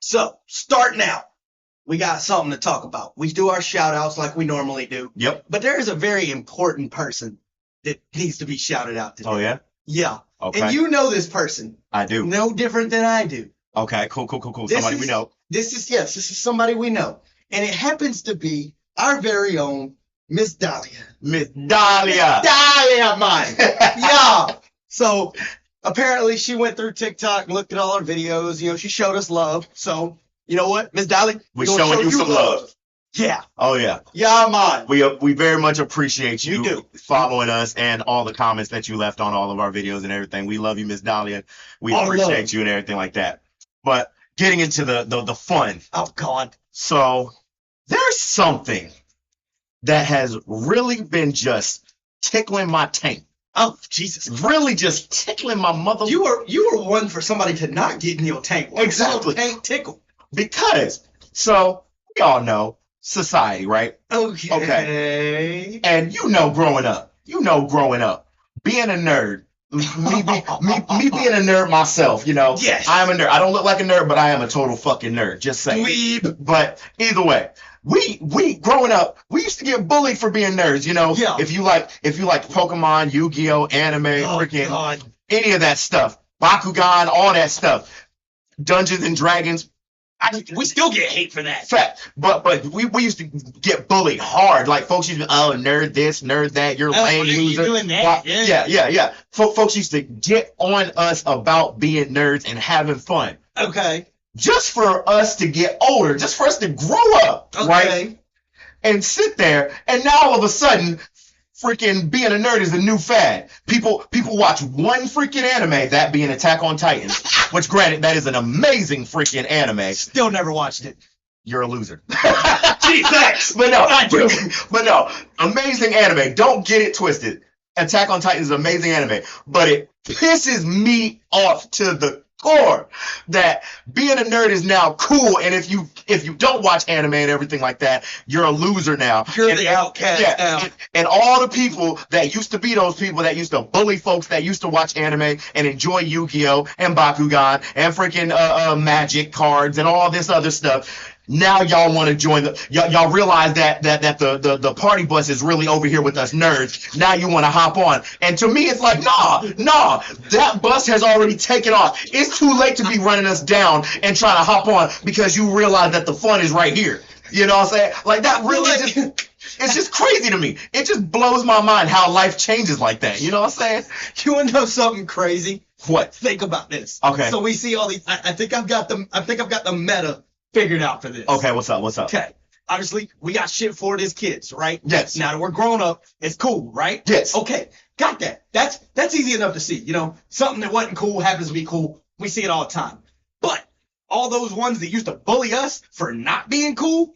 So, starting out, we got something to talk about. We do our shout outs like we normally do. Yep. But there is a very important person that needs to be shouted out today. Oh, yeah? Yeah. Okay. And you know this person. I do. No different than I do. Okay, cool. Somebody we know. This is somebody we know. And it happens to be our very own Miss Dahlia. Miss Dahlia. Dahlia, man. Yeah. So apparently she went through TikTok and looked at all our videos. You know, she showed us love. So, you know what, Miss Dahlia? We're showing you some love. Yeah. Oh, yeah. Yeah, man. We very much appreciate You do. following us and all the comments that you left on all of our videos and everything. We love you, Miss Dahlia. We All appreciate love. you and everything like that. But getting into the fun. Oh, God. So there's something that has really been just tickling my tank. Oh, Jesus. Really just tickling my mother. You were one for somebody to not get in your tank. Exactly. Tank tickle. Because, so we all know society, right? Okay. And growing up, being a nerd, me being a nerd myself, Yes. I am a nerd. I don't look like a nerd, but I am a total fucking nerd. Just saying. Dweeb. But either way, we growing up, we used to get bullied for being nerds. Yeah. If you like Pokemon, Yu-Gi-Oh, anime, freaking God. any of that stuff, Bakugan, all that stuff, Dungeons and Dragons. We still get hate for that. Fact, but we used to get bullied hard. Like folks used to, oh, nerd this, nerd that, you're a lame loser. Doing that. Yeah. Folks used to get on us about being nerds and having fun. Okay. Just for us to get older, just for us to grow up, Okay. right? And sit there, and now all of a sudden, freaking being a nerd is a new fad. People watch one freaking anime, that being Attack on Titan, which granted, that is an amazing freaking anime. Still never watched it. You're a loser. Gee, thanks. But no, I do. But no, amazing anime. Don't get it twisted. Attack on Titan is an amazing anime, but it pisses me off to the core that being a nerd is now cool, and if you don't watch anime and everything like that, you're a loser now. You're the outcast now. And all the people that used to be those people that used to bully folks that used to watch anime and enjoy Yu-Gi-Oh and Bakugan and freaking magic cards and all this other stuff. Now y'all want to join y'all realize that the party bus is really over here with us nerds. Now you want to hop on. And to me it's like, nah, that bus has already taken off. It's too late to be running us down and trying to hop on because you realize that the fun is right here. You know what I'm saying? Like that really it's just crazy to me. It just blows my mind how life changes like that. You know what I'm saying? You want to know something crazy? What? Think about this. Okay. So we see all these. I think I've got the meta figured out for this. Okay, what's up? Okay. Obviously, we got shit for it as kids, right? Yes. Now that we're grown up, it's cool, right? Yes. Okay. Got that. That's easy enough to see. Something that wasn't cool happens to be cool. We see it all the time. But all those ones that used to bully us for not being cool,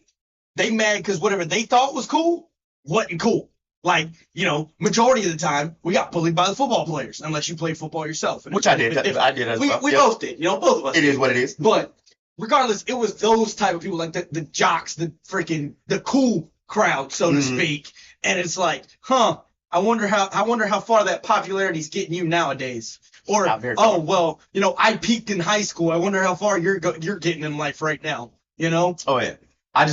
they mad because whatever they thought was cool wasn't cool. Like, majority of the time, we got bullied by the football players, unless you played football yourself. Which I did. I did as well. We both did. Both of us. It is what it is. But regardless, it was those type of people, like the jocks, the cool crowd, so to speak. And it's like, I wonder how far that popularity's getting you nowadays. Or, well, I peaked in high school. I wonder how far you're getting in life right now. Oh yeah. I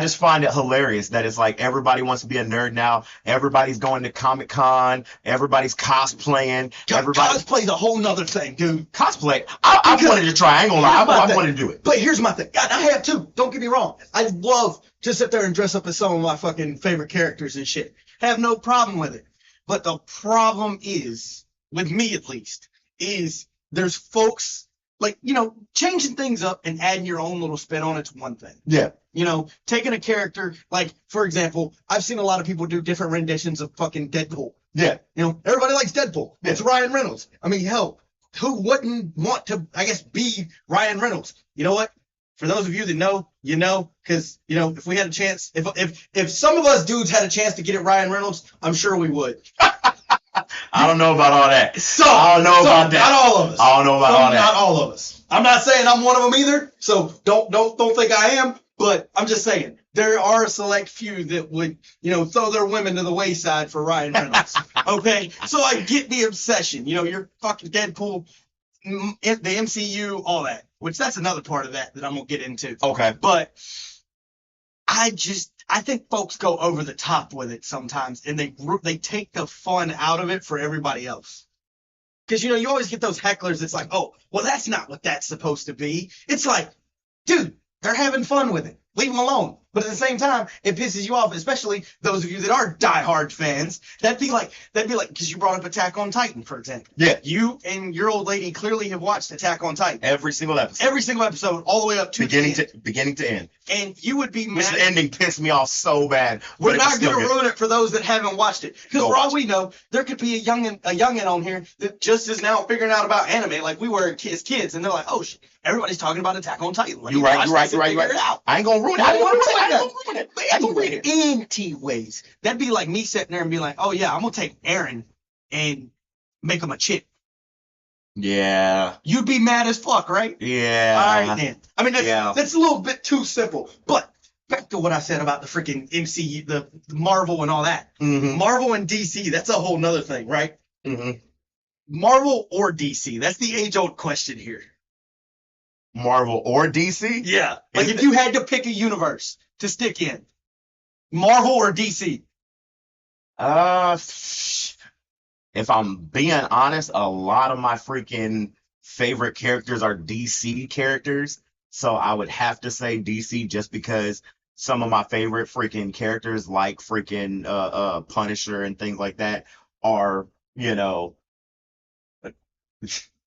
just find it hilarious that it's like everybody wants to be a nerd now. Everybody's going to Comic-Con. Everybody's cosplaying. Cosplay's a whole nother thing, dude. Cosplay. I wanted to try. I ain't gonna lie. I wanted to do it. But here's my thing. God, I have too. Don't get me wrong. I love to sit there and dress up as some of my fucking favorite characters and shit. Have no problem with it. But the problem is, with me at least, is there's folks like, changing things up and adding your own little spin on it's one thing. Yeah. Taking a character, like, for example, I've seen a lot of people do different renditions of fucking Deadpool. Yeah. Everybody likes Deadpool. Yeah. It's Ryan Reynolds. I mean, hell, who wouldn't want to, I guess, be Ryan Reynolds? You know what? For those of you that know, because, if we had a chance, if some of us dudes had a chance to get it Ryan Reynolds, I'm sure we would. I don't know about all that. I don't know about that. Not all of us. I don't know about all that. Not all of us. I'm not saying I'm one of them either, so don't think I am. But I'm just saying there are a select few that would, throw their women to the wayside for Ryan Reynolds. Okay, so I get the obsession. You're fucking Deadpool, the MCU, all that. which that's another part of that I'm gonna get into. Okay. But I think folks go over the top with it sometimes, and they take the fun out of it for everybody else. Because you always get those hecklers. It's like, oh, well, that's not what that's supposed to be. It's like, dude, they're having fun with it. Leave them alone. But at the same time, it pisses you off, especially those of you that are diehard fans. That'd be like, because you brought up Attack on Titan, for example. Yeah. You and your old lady clearly have watched Attack on Titan. Every single episode. Every single episode, all the way up to beginning to end. And you would be mad. Which the ending pissed me off so bad. We're not going to ruin it for those that haven't watched it. Because for all we know, there could be a youngin on here that just is now figuring out about anime like we were as kids. And they're like, oh, shit, everybody's talking about Attack on Titan. You're right. I ain't going to ruin it. Anyways, that'd be like me sitting there and be like, oh, yeah, I'm going to take Eren and make him a chick. Yeah. You'd be mad as fuck, right? Yeah. All right, then. I mean, that's a little bit too simple. But back to what I said about the freaking MCU, the Marvel and all that. Mm-hmm. Marvel and DC, that's a whole nother thing, right? Mm-hmm. Marvel or DC? That's the age-old question here. Marvel or DC? Yeah. Like if you had to pick a universe to stick in, Marvel or DC? If I'm being honest, a lot of my freaking favorite characters are DC characters. So I would have to say DC just because some of my favorite freaking characters like freaking Punisher and things like that are,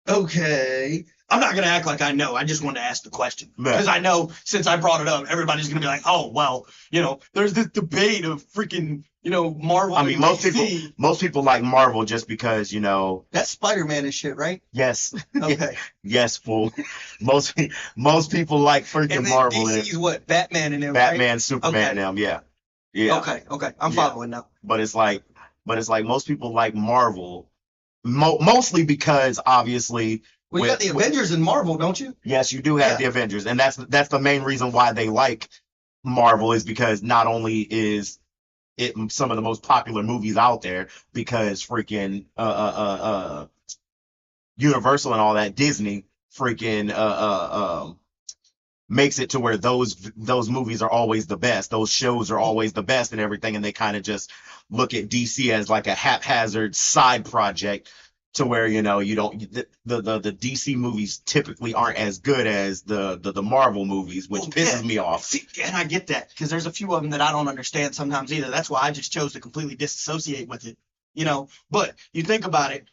Okay. I'm not going to act like I know. I just wanted to ask the question. Because I know since I brought it up, everybody's going to be like, oh, well, there's this debate of freaking, Marvel. I mean, most people like Marvel just because, That's Spider-Man and shit, right? Yes. Okay. Yes, fool. Most people like freaking and then Marvel. DC's what? Batman and them, Batman, right? Superman, and them, yeah. Yeah. Okay. I'm following now. But it's like most people like Marvel, mostly because obviously. Well, you got the Avengers in Marvel, don't you? Yes, you do have the Avengers, and that's the main reason why they like Marvel is because not only is it some of the most popular movies out there, because freaking Universal and all that Disney freaking makes it to where those movies are always the best, those shows are always the best and everything, and they kind of just look at DC as like a haphazard side project. To where you don't the DC movies typically aren't as good as the Marvel movies, which pisses me off. See, and I get that because there's a few of them that I don't understand sometimes either. That's why I just chose to completely disassociate with it, But you think about it,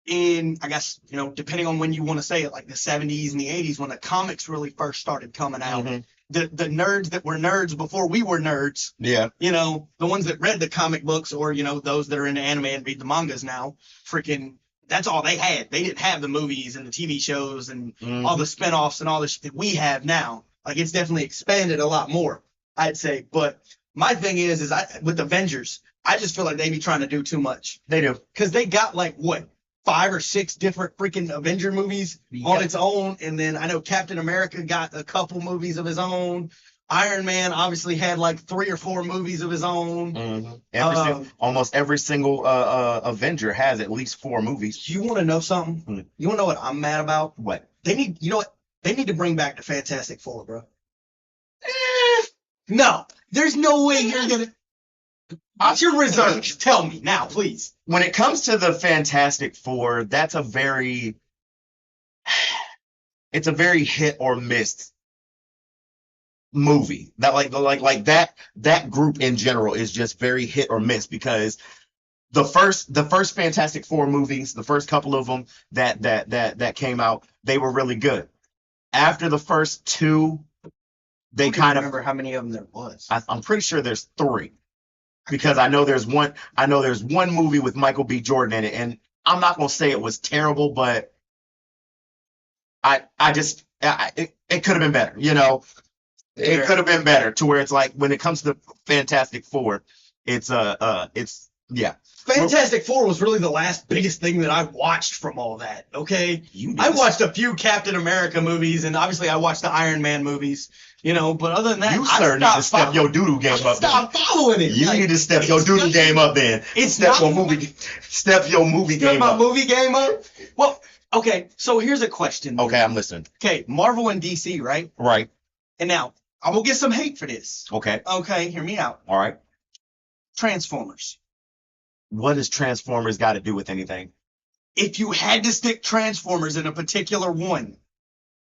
I guess depending on when you want to say it, like the 70s and the 80s when the comics really first started coming out. Mm-hmm. The nerds that were nerds before we were nerds. Yeah. The ones that read the comic books or those that are into anime and read the mangas now, freaking. That's all they had. They didn't have the movies and the TV shows and all the spinoffs and all the shit that we have now. Like, it's definitely expanded a lot more, I'd say. But my thing is with Avengers, I just feel like they be trying to do too much. They do. Because they got, 5 or 6 different freaking Avenger movies on its own. And then I know Captain America got a couple movies of his own. Iron Man obviously had 3 or 4 movies of his own. Mm-hmm. Almost every single Avenger has at least 4 movies. You want to know something? Mm-hmm. You want to know what I'm mad about? What? They need to bring back the Fantastic Four, bro. No, there's no way you're gonna. What's your reserves? Tell me now, please. When it comes to the Fantastic Four, it's a very hit or miss movie. That that group in general is just very hit or miss because the first Fantastic Four movies, the first couple of them that came out, they were really good. After the first 2, they kind of remember how many of them there was. I'm pretty sure there's 3 because I know there's one movie with Michael B. Jordan in it, and I'm not gonna say it was terrible, but it could have been better, It could have been better to where it's like when it comes to the Fantastic Four, it's yeah. Fantastic Four was really the last biggest thing that I watched from all that. Okay, I watched a few Captain America movies, and obviously I watched the Iron Man movies. But other than that, you sir need to step your doodoo game up. Stop following it. You need to step your doodoo game up then. Step your movie game up. Movie game up. Well, Okay, so here's a question. Okay, I'm listening. Okay, Marvel and DC, right? Right. And now, I will get some hate for this. Okay. Okay, hear me out. All right. Transformers. What does Transformers got to do with anything? If you had to stick Transformers in a particular one,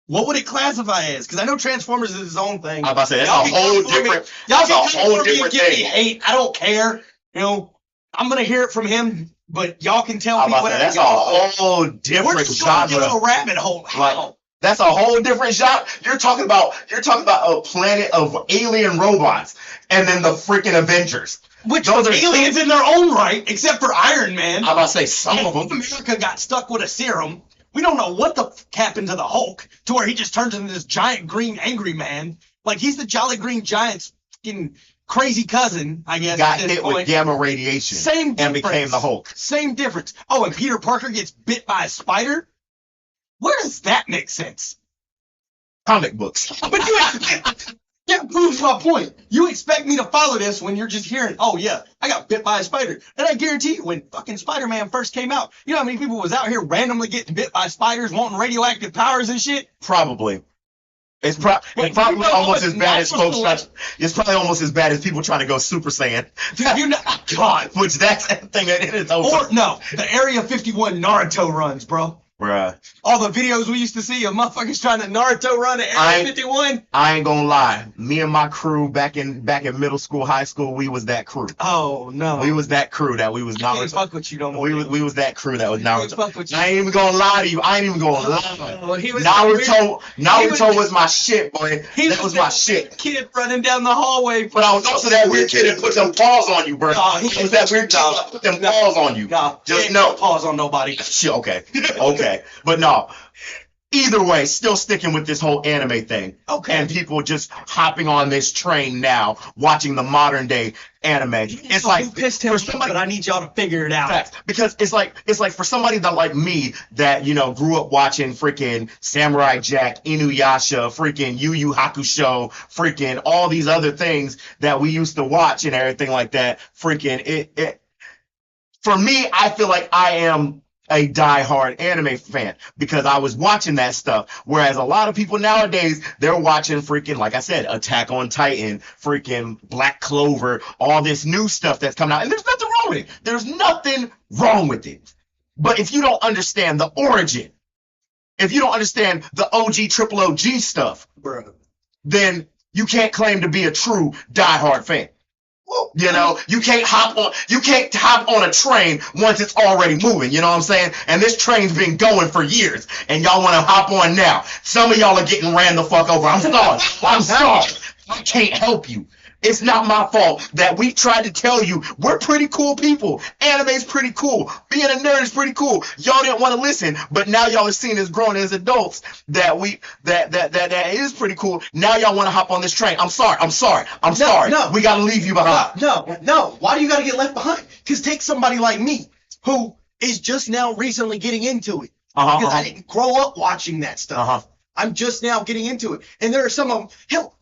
what would it classify as? Because I know Transformers is its own thing. I'm about to say, that's Y'all a can whole come for me. different, Y'all that's can a come whole for me and different give me thing. hate. I don't care. You know, I'm gonna hear it from him, but y'all can tell I'm me about to say, whatever that's a y'all. whole We're different just gonna get genre. a rabbit hole. Like, that's a whole different genre. You're talking about a planet of alien robots, and then the freaking Avengers. Which Those was are aliens in their own right, except for Iron Man. I'm about to say some of them. America got stuck with a serum. We don't know what the fuck happened to the Hulk to where he just turns into this giant green angry man. Like he's the Jolly Green Giant's fucking crazy cousin, I guess. Got at this hit point. with gamma radiation. Same and difference. became the Hulk. Same difference. Oh, and Peter Parker gets bit by a spider? Where does that make sense? Comic books. But you that proves my point. You expect me to follow this when you're just hearing, oh yeah, I got bit by a spider. And I guarantee you, when fucking Spider-Man first came out, you know how many people was out here randomly getting bit by spiders, wanting radioactive powers and shit? Probably. It's probably almost as bad as folks. It's probably almost as bad as people trying to go Super Saiyan. Dude, you know, God. Which that's the thing that it is. Or no, the Area 51 Naruto runs, bro. Bruh. All the videos we used to see of motherfuckers trying to Naruto run at Area 51. I ain't gonna lie. Me and my crew back in middle school, high school, we was that crew. Oh no. We was that crew that we was I can't Naruto. fuck with you no more. We was that crew that was I can't Naruto. fuck with you. I ain't even gonna lie to you. I ain't even gonna lie. Oh, he was Naruto was my shit, boy. That was my shit. Kid running down the hallway. But I was also that weird kid that put them paws on you, bro. Nah, he I was that weird kid that put them paws on you. Nah, Just he no. ain't pause on nobody. Shit, okay. Okay. But no. Either way, still sticking with this whole anime thing. Okay. And people just hopping on this train now, watching the modern day anime. It's like who pissed him, but I need y'all to figure it out. facts. Because it's like for somebody that like me that, you know, grew up watching freaking Samurai Jack, Inuyasha, freaking Yu Yu Hakusho, freaking all these other things that we used to watch and everything like that. Freaking it for me, I feel like I am a diehard anime fan because I was watching that stuff. Whereas a lot of people nowadays, they're watching freaking, like I said, Attack on Titan, freaking Black Clover, all this new stuff that's coming out. And there's nothing wrong with it. There's nothing wrong with it. But if you don't understand the origin, if you don't understand the OG, triple OG stuff, Bro. then you can't claim to be a true diehard fan. You know, you can't hop on a train once it's already moving, you know what I'm saying? And this train's been going for years, and y'all want to hop on now. Some of y'all are getting ran the fuck over. I'm sorry. I'm sorry. I can't help you. It's not my fault that we tried to tell you we're pretty cool people. Anime's pretty cool. Being a nerd is pretty cool. Y'all didn't want to listen, but now y'all are seen as grown as adults that that is pretty cool. Now y'all want to hop on this train. I'm sorry. No. We gotta leave you behind. No. Why do you gotta get left behind? Because take somebody like me who is just now recently getting into it. Because I didn't grow up watching that stuff. I'm just now getting into it. And there are some of them, hell,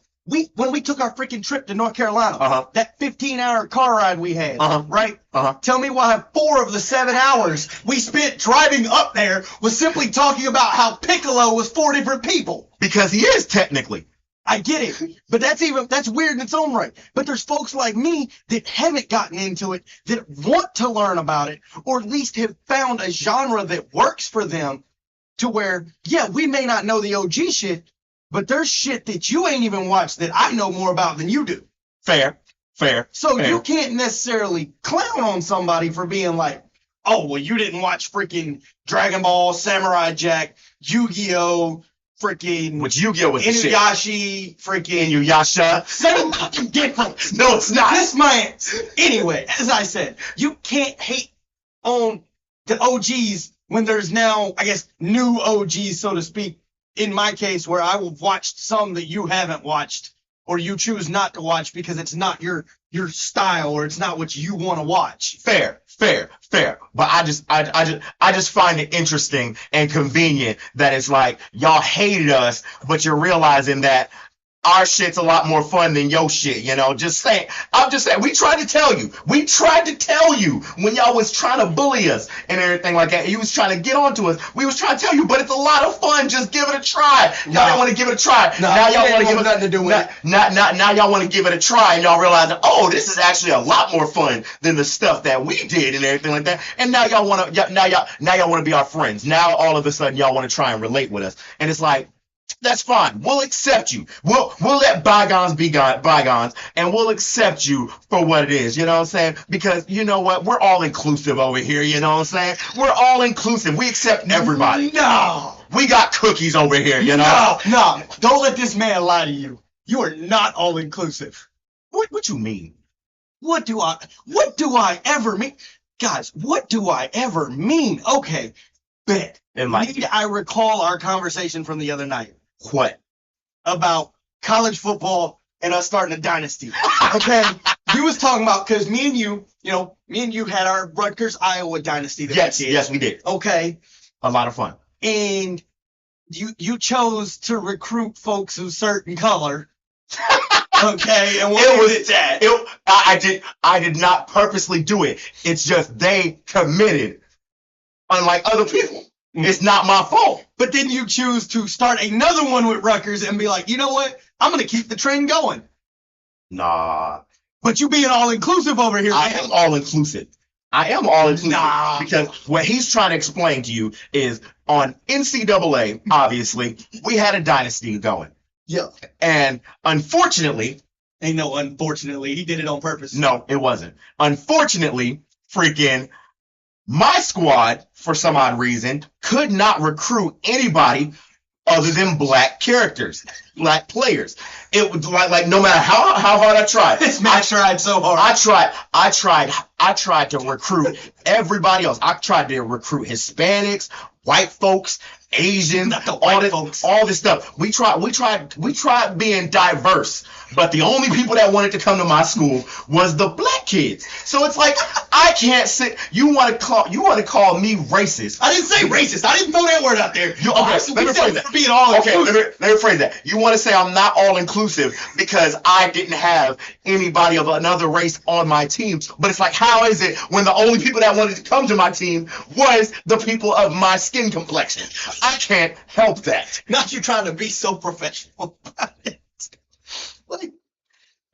when we took our freaking trip to North Carolina, that 15-hour car ride we had, right? Tell me why 4 of the 7 hours we spent driving up there was simply talking about how Piccolo was 4 different people. Because he is technically. I get it, but that's weird in its own right. But there's folks like me that haven't gotten into it, that want to learn about it, or at least have found a genre that works for them to where, yeah, we may not know the OG shit, but there's shit that you ain't even watched that I know more about than you do. Fair. So you can't necessarily clown on somebody for being like, oh, well, you didn't watch freaking Dragon Ball, Samurai Jack, Yu-Gi-Oh!, freaking Which Yu-Gi-Oh! Was the shit. Inuyasha, freaking Inuyasha. Same fucking difference. No, it's not. This my answer. Anyway, as I said, you can't hate on the OGs when there's now, I guess, new OGs, so to speak. In my case, where I will watch some that you haven't watched, or you choose not to watch because it's not your style, or it's not what you want to watch. Fair. But I just find it interesting and convenient that it's like y'all hated us, but you're realizing that our shit's a lot more fun than your shit, you know. Just saying. I'm just saying. We tried to tell you. We tried to tell you when y'all was trying to bully us and everything like that. You was trying to get onto us. We was trying to tell you, but it's a lot of fun. Just give it a try. Y'all don't want to give it a try. No, now y'all want to give it nothing to do with it. Now y'all want to give it a try, and y'all realize that, oh, this is actually a lot more fun than the stuff that we did and everything like that. And now y'all want to now y'all want to be our friends. Now all of a sudden y'all want to try and relate with us, and it's like, that's fine. We'll accept you. We'll let bygones be bygones, and we'll accept you for what it is. You know what I'm saying? Because you know what? We're all inclusive over here. You know what I'm saying? We're all inclusive. We accept everybody. No. We got cookies over here. You know? No. Don't let this man lie to you. You are not all inclusive. What you mean? What do I ever mean? Guys, what do I ever mean? Okay, bet. Need I recall our conversation from the other night? What? About college football and us starting a dynasty. Okay? You was talking about, because me and you had our Rutgers, Iowa dynasty. Yes, we did. Okay. A lot of fun. And you chose to recruit folks of certain color. Okay, and what was that? I did not purposely do it. It's just they committed, unlike other people. It's not my fault. But then you choose to start another one with Rutgers and be like, you know what? I'm going to keep the trend going. Nah. But you being all inclusive over here. I am all inclusive. Nah. Because what he's trying to explain to you is on NCAA, obviously, we had a dynasty going. Yeah. And unfortunately. Ain't no unfortunately. He did it on purpose. No, it wasn't. Unfortunately, freaking my squad, for some odd reason, could not recruit anybody other than black characters, black players. It was like no matter how hard I tried. This man tried so hard. I tried to recruit everybody else. I tried to recruit Hispanics, white folks, Asians, all this stuff. We tried being diverse, but the only people that wanted to come to my school was the black kids. So it's like I can't sit. You want to call me racist? I didn't say racist. I didn't throw that word out there. Let me phrase that. Being all inclusive. Let me phrase that. You want to say I'm not all inclusive because I didn't have anybody of another race on my team. But it's like, how is it when the only people that wanted to come to my team was the people of my skin complexion? I can't help that. Not you trying to be so professional about it. Like,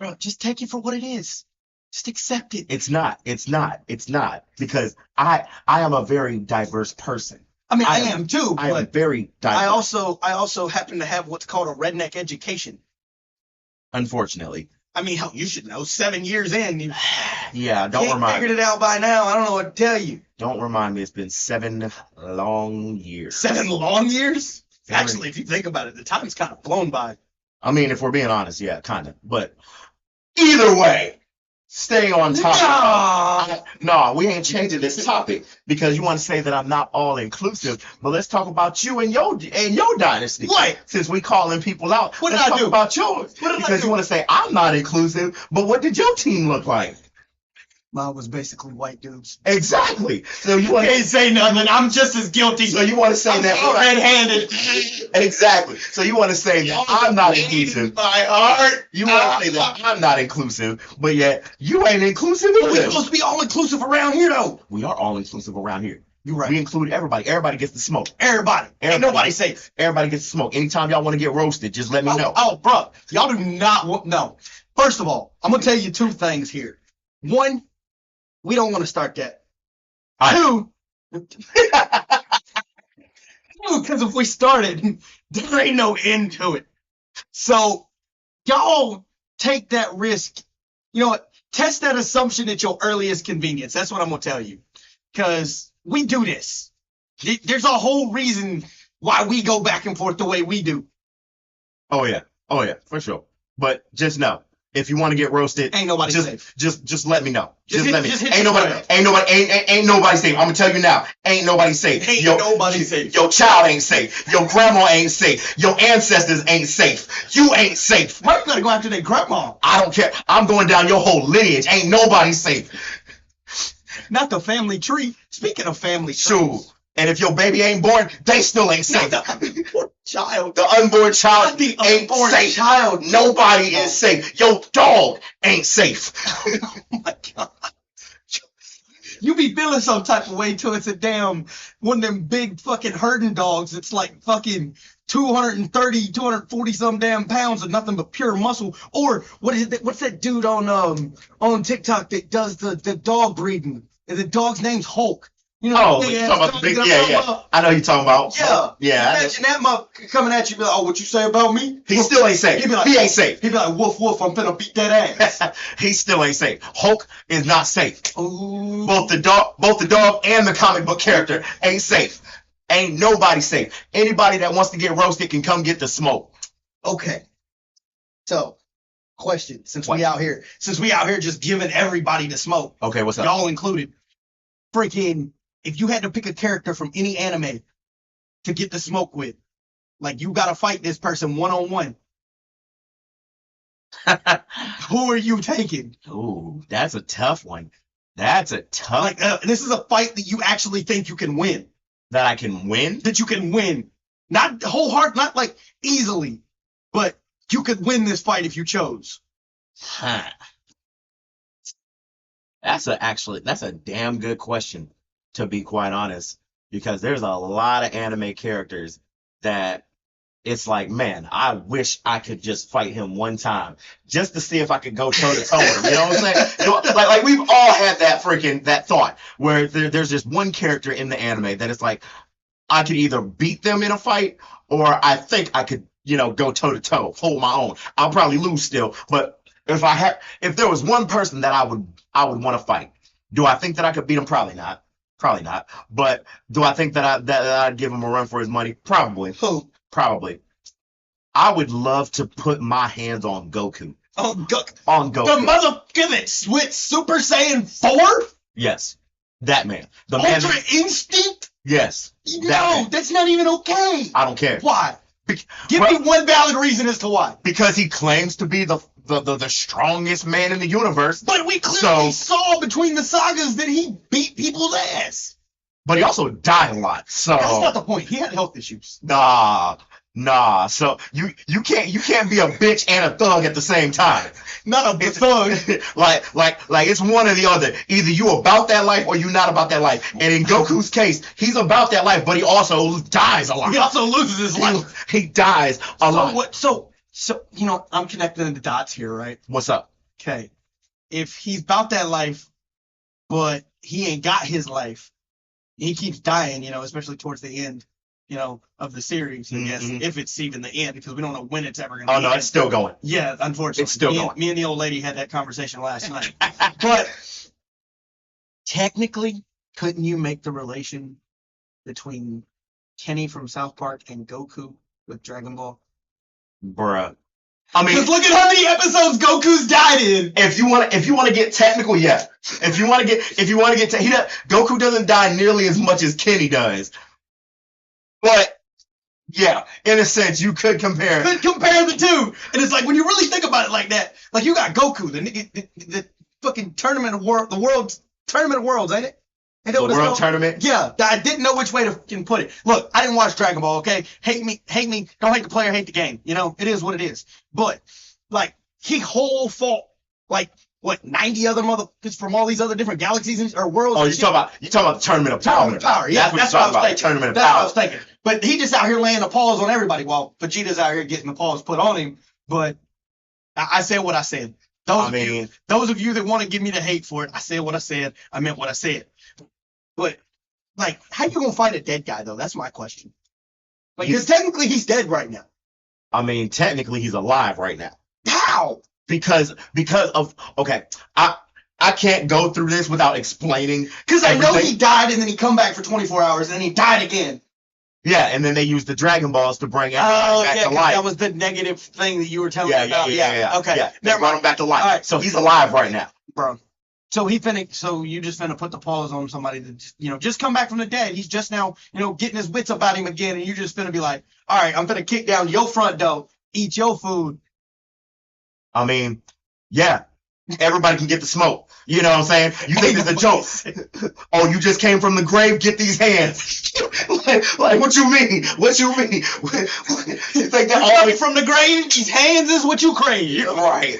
bro, just take it for what it is. Just accept it. It's not. Because I am a very diverse person. I mean, I am too. I am very diverse. I also happen to have what's called a redneck education. Unfortunately. I mean, hell, you should know. 7 years in, yeah, don't remind me. Figured it out by now. I don't know what to tell you. Don't remind me. It's been 7 long years. 7 long years? Actually, if you think about it, the time's kind of blown by. I mean, if we're being honest, yeah, kind of. But either way, stay on topic. No, we ain't changing this topic because you want to say that I'm not all inclusive. But let's talk about you and your dynasty. What? Since we calling people out, what did let's I do? Talk about yours. Because you want to say I'm not inclusive, but what did your team look like? Mine was basically white dudes. Exactly. So you can't say nothing. I'm just as guilty. So you want to say I'm that so red-handed. Exactly. So you want to say that I'm not inclusive. My heart. You want to say that I'm not inclusive, but yet you ain't inclusive either. We're supposed to be all inclusive around here, though. We are all inclusive around here. You're right. We include everybody. Everybody gets to smoke. Everybody. Ain't nobody safe. Everybody gets to smoke. Anytime y'all want to get roasted, just let me know. Oh, bro. Y'all do not want. No. First of all, I'm going to tell you 2 things here. 1, we don't want to start that. 2, because if we started, there ain't no end to it. So y'all take that risk. You know what? Test that assumption at your earliest convenience. That's what I'm going to tell you. Because we do this. There's a whole reason why we go back and forth the way we do. Oh, yeah, for sure. But just know, if you want to get roasted, ain't nobody safe. Just let me know. Just let me. Ain't nobody safe. I'm gonna tell you now. Ain't nobody safe. Ain't nobody safe. Your child ain't safe. Your grandma ain't safe. Your ancestors ain't safe. You ain't safe. Why you gotta go after their grandma? I don't care. I'm going down your whole lineage. Ain't nobody safe. Not the family tree. Speaking of family trees. Shoot. And if your baby ain't born, they still ain't safe. The unborn child. The unborn child Not the ain't unborn safe. child. Nobody is safe. Your dog ain't safe. Oh my God. You be feeling some type of way till it's a damn one of them big fucking herding dogs. It's like fucking 230, 240 some damn pounds of nothing but pure muscle. Or what's that dude on TikTok that does the dog breeding? And the dog's name's Hulk. You know, Oh, you talking about the big, yeah. I know you're talking about. Yeah. Yeah. Imagine that mother coming at you, be like, oh, what you say about me? He still ain't safe. He ain't safe. He'd be like, woof, woof, I'm finna beat that ass. He still ain't safe. Hulk is not safe. Ooh. Both the dog and the comic book character ain't safe. Ain't nobody safe. Anybody that wants to get roasted can come get the smoke. Okay. So, question, since we out here just giving everybody the smoke. Okay, what's up? Y'all included. Freaking, if you had to pick a character from any anime to get the smoke with, like you gotta fight this person one-on-one, who are you taking? Ooh, that's a tough one. That's a tough. Like, this is a fight that you actually think you can win. That I can win? That you can win. Not wholehearted, not like easily, but you could win this fight if you chose. Huh. That's a damn good question, to be quite honest, because there's a lot of anime characters that it's like, man, I wish I could just fight him one time just to see if I could go toe to toe with him. You know what I'm saying? You know, like we've all had that thought where there's just one character in the anime that it's like, I could either beat them in a fight or I think I could, go toe to toe, hold my own. I'll probably lose still, but if there was one person that I would want to fight, do I think that I could beat him? Probably not. But do I think that I'd give him a run for his money? Probably. Who? Probably. I would love to put my hands on Goku. On Goku. The motherfucker that switched Super Saiyan 4? Yes. That man. The Ultra man. Instinct? Yes. No, that's not even okay. I don't care. Why? Give me one valid reason as to why. Because he claims to be the strongest man in the universe. But we clearly saw between the sagas that he beat people's ass. But he also died a lot. So that's not the point. He had health issues. Nah. So you can't be a bitch and a thug at the same time. Not a thug. like it's one or the other. Either you about that life or you not about that life. And in Goku's case, he's about that life, but he also dies a lot. He also loses his life. He dies a lot. So I'm connecting the dots here, right? What's up? Okay. If he's about that life, but he ain't got his life, he keeps dying, especially towards the end, of the series, I guess, if it's even the end, because we don't know when it's ever going to end. Oh, no, it's still going. Yeah, unfortunately. It's still going. Me and the old lady had that conversation last night. But technically, couldn't you make the relation between Kenny from South Park and Goku with Dragon Ball? Bruh. I mean, because look at how many episodes Goku's died in. If you want to get technical, yeah. If you want to get Goku doesn't die nearly as much as Kenny does. But yeah, in a sense, you could compare. Could compare the two, and it's like when you really think about it like that, like you got Goku, the fucking tournament of the world's tournament of worlds, ain't it? The world tournament? Yeah, I didn't know which way to put it. Look, I didn't watch Dragon Ball, okay? Hate me, don't hate the player, hate the game. It is what it is. But, like, he whole fought, like, 90 other motherfuckers from all these other different galaxies or worlds? Oh, you're talking about the Tournament of Power. Tournament of Power, yeah. That's what you're talking about, Tournament of Power. That's what I was thinking. But he just out here laying the paws on everybody while Vegeta's out here getting the paws put on him. But I said what I said. Those of you that want to give me the hate for it, I said what I said. I meant what I said. But, like, how you gonna fight a dead guy, though? That's my question. Like, because technically he's dead right now. I mean, technically he's alive right now. How? Because of, okay, I can't go through this without explaining. Because I know he died and then he come back for 24 hours and then he died again. Yeah, and then they used the Dragon Balls to bring everybody back to life. That was the negative thing that you were telling me about. Yeah. Okay. Yeah. They brought him back to life. All right. So he's alive right now. Bro. So you just finna put the paws on somebody that just come back from the dead. He's just now, getting his wits about him again, and you just finna be like, all right, I'm finna kick down your front door, eat your food. I mean, yeah. Everybody can get the smoke. You know what I'm saying? You think it's a joke. Oh, you just came from the grave? Get these hands. like what you mean? What you mean? It's like that. Coming from the grave, these hands is what you crave. Right.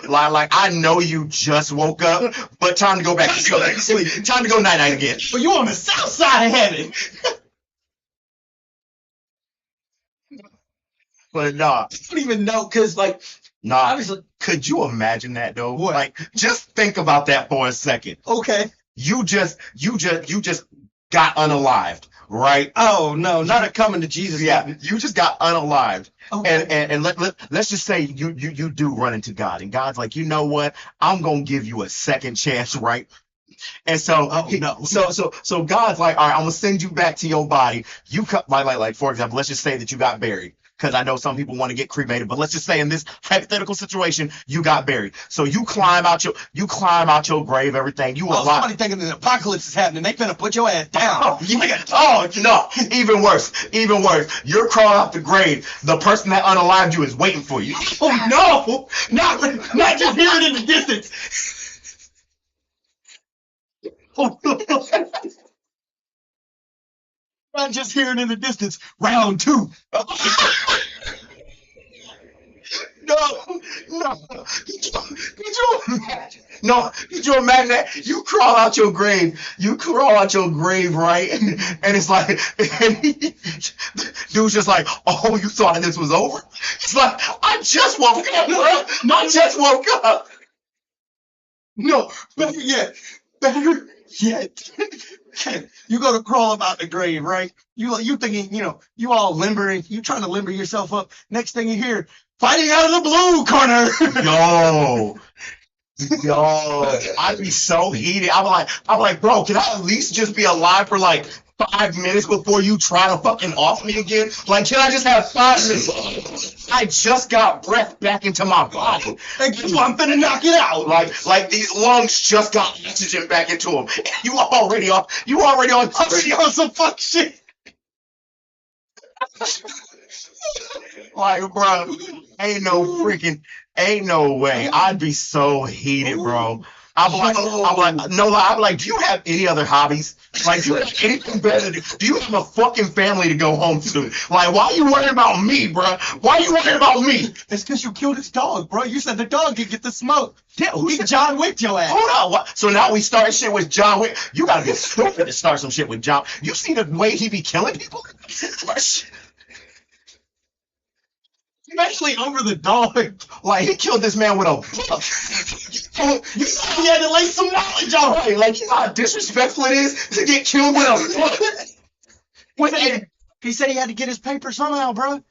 like I know you just woke up, but time to go back to sleep. Time to go night-night again. But you on the south side of heaven. But nah. I don't even know, because, like, Nah, obviously. could you imagine that though? What? Like, just think about that for a second. Okay. You just got unalived, right? Oh, no, not a coming to Jesus. Yeah, you just got unalived. Okay. And let's just say you do run into God, and God's like, you know what? I'm gonna give you a second chance, right? And so, so God's like, all right, I'm gonna send you back to your body. You cut like for example, let's just say that you got buried. Because I know some people want to get cremated, but let's just say in this hypothetical situation, you got buried. So you climb out your grave, everything. You alive. Somebody thinking the apocalypse is happening. They finna put your ass down. Oh no, even worse. You're crawling out the grave. The person that unalived you is waiting for you. Oh no, not just hearing in the distance. Oh no. Not just hearing in the distance. Round 2. No. Could you imagine that? You crawl out your grave, right? And it's like, dude's just like, oh, you thought this was over? It's like, I just woke up. No, better yet. You go to crawl up out the grave, right? You thinking, you all limbering, you trying to limber yourself up. Next thing you hear, fighting out of the blue corner. Yo, I'd be so heated. I'm like, bro, can I at least just be alive for like 5 minutes before you try to fucking off me again? Like, can I just have 5 minutes? I just got breath back into my body. And guess what? I'm finna knock it out. Like these lungs just got oxygen back into them. You already on some fuck shit. Like, bro, ain't no way. I'd be so heated, bro. I'm like, do you have any other hobbies? Like, do you have anything better to do? Do you have a fucking family to go home to? Like, why are you worrying about me, bro? Why are you worrying about me? It's because you killed his dog, bro. You said the dog could get the smoke. Yeah, He John Wick your ass. Hold on. What? So now we start shit with John Wick. You gotta be stupid to start some shit with John. You see the way he be killing people? Especially over the dog. Like, he killed this man with a book. He had to lay some knowledge on him. Like, you know how disrespectful it is to get killed with a book? He said he had to get his paper somehow, bro.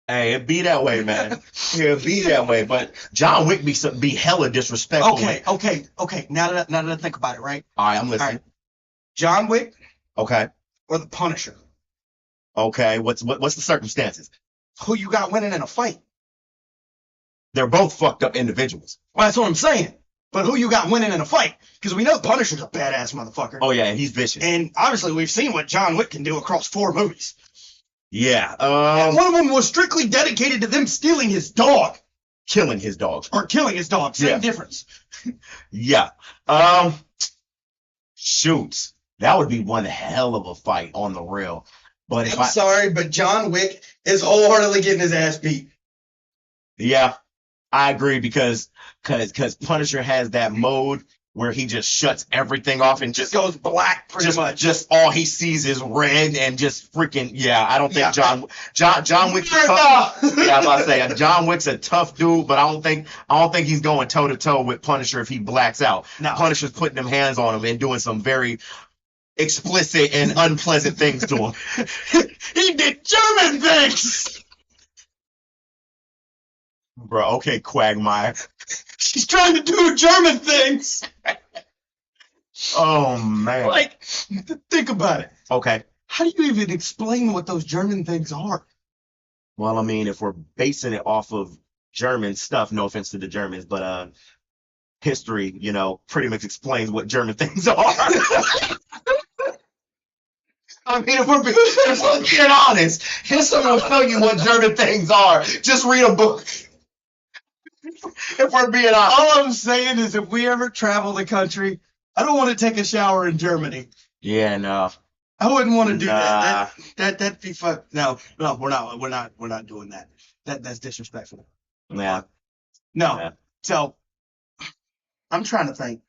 Hey, it be that way, man. It be that way. But John Wick be hella disrespectful. Okay. Now that I think about it, right? All right, I'm listening. All right. John Wick. Okay. Or the Punisher. Okay. What's the circumstances? Who you got winning in a fight? They're both fucked up individuals. Well, that's what I'm saying. But who you got winning in a fight? Because we know Punisher's a badass motherfucker. Oh, yeah, and he's vicious. And obviously we've seen what John Wick can do across 4 movies. Yeah. And one of them was strictly dedicated to them stealing his dog. Killing his dog. Or killing his dog. Same difference. Yeah. Shoots. That would be one hell of a fight on the real. But I'm sorry, but John Wick is wholeheartedly getting his ass beat. Yeah, I agree because Punisher has that mode where he just shuts everything off and just goes black pretty much. Just all he sees is red and just freaking I don't think John Wick's tough. Yeah, I'm about to say John Wick's a tough dude, but I don't think he's going toe to toe with Punisher if he blacks out. No. Punisher's putting them hands on him and doing some very explicit and unpleasant things to him. He did German things. Bro, okay, Quagmire. She's trying to do German things. Oh, man. Like, think about it. Okay. How do you even explain what those German things are? Well, I mean, if we're basing it off of German stuff, no offense to the Germans, but history, pretty much explains what German things are. I mean, if we're being honest, history will tell you what German things are. Just read a book. If we're being honest. All I'm saying is, if we ever travel the country, I don't want to take a shower in Germany. Yeah, no. I wouldn't want to do Nah. that. That'd be fuck. No, we're not doing that. That's disrespectful. Yeah. No. Yeah. So I'm trying to think.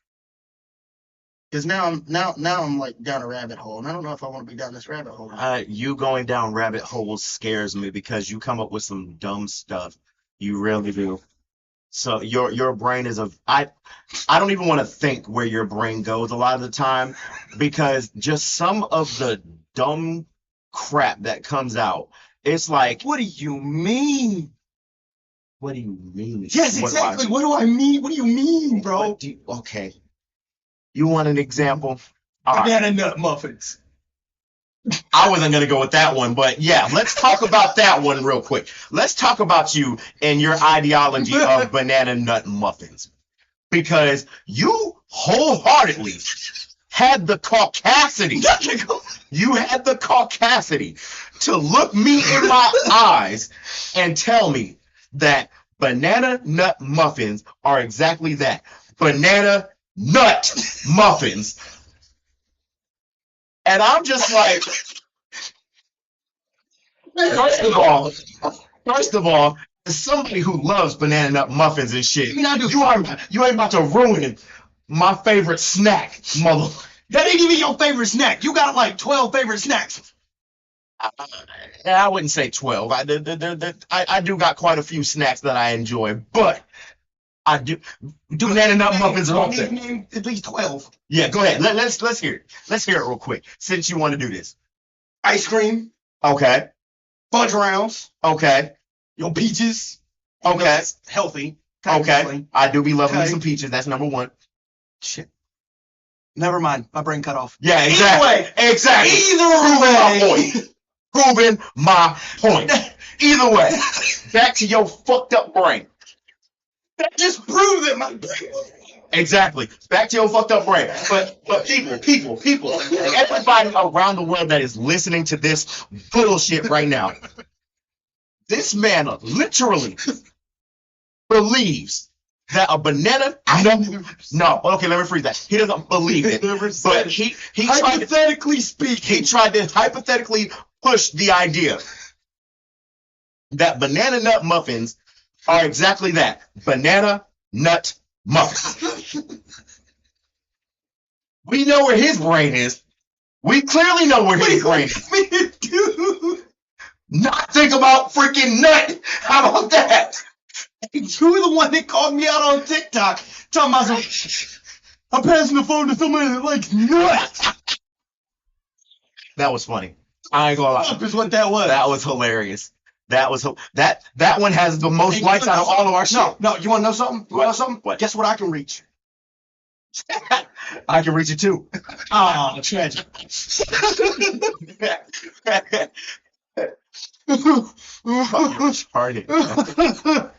Because now I'm like down a rabbit hole, and I don't know if I want to be down this rabbit hole. You going down rabbit holes scares me because you come up with some dumb stuff. You really do. So your brain is I don't even want to think where your brain goes a lot of the time because just some of the dumb crap that comes out, it's like, What do you mean? what do you mean? Yes, What do I exactly. mean? What do I mean? What do you mean, bro? Okay. You want an example? All right. Banana nut muffins. I wasn't going to go with that one, but yeah, let's talk about that one real quick. Let's talk about you and your ideology of banana nut muffins. Because you wholeheartedly had the caucasity. You had the caucasity to look me in my eyes and tell me that banana nut muffins are exactly that. Banana nut muffins. And I'm just like, first of all, as somebody who loves banana nut muffins and shit, you ain't about to ruin my favorite snack, mother. That ain't even your favorite snack. You got like 12 favorite snacks. I wouldn't say 12. I do got quite a few snacks that I enjoy, but I do. Banana nut muffins are up there. Name at least 12. Yeah, go ahead. Let's hear it. Let's hear it real quick since you want to do this. Ice cream, Okay. fudge rounds, Okay. your peaches. Okay. That's healthy. Okay. technically. I do be loving me Okay. some peaches. That's number one. Shit. Never mind. My brain cut off. Yeah, exactly. Exactly. Proving my point. Either way. Back to your fucked up brain. That just proved that my brain was. Exactly. Back to your fucked up brain. But people, everybody around the world that is listening to this bullshit right now, this man literally believes that a banana. No, okay, let me freeze that. He doesn't believe it. But he tried to, Hypothetically speaking. he tried to hypothetically push the idea that banana nut muffins are exactly that. Banana nut muffins. We know where his brain is. We clearly know where his brain is. Dude. Not think about freaking nut. How about that? You were the one that called me out on TikTok. Talking about some. I'm passing the phone to somebody that likes nuts. That was funny. I ain't gonna lie. That's what that was. That was hilarious. That one has the most likes out of all of our shit. No, you want to know something? You want to know something? What? Guess what I can reach? I can reach it too. Oh, tragic. Retarded.